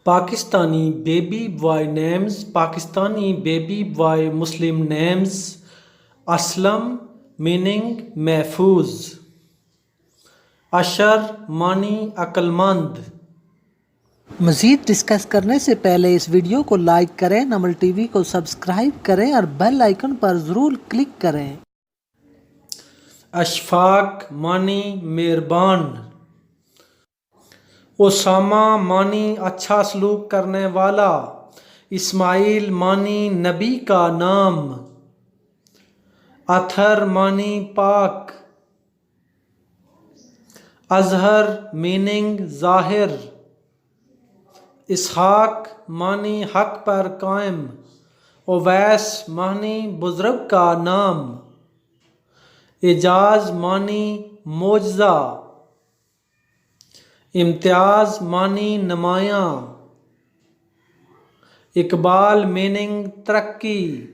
Pakistani baby boy names Pakistani baby boy Muslim names Aslam meaning محفوظ اشر معنی عقل مند مزید ڈسکس کرنے سے پہلے اس ویڈیو کو لائک کریں، نمل ٹی وی کو سبسکرائب کریں اور بیل آئیکن پر ضرور کلک کریں۔ اشفاق معنی مہربان اسامہ معنی اچھا سلوک کرنے والا اسماعیل معنی نبی کا نام اطہر معنی پاک اظہر میننگ ظاہر اسحاق معنی حق پر قائم اویس معنی بزرگ کا نام اعجاز معنی معجزہ امتیاز معنی نمایاں اقبال میننگ ترقی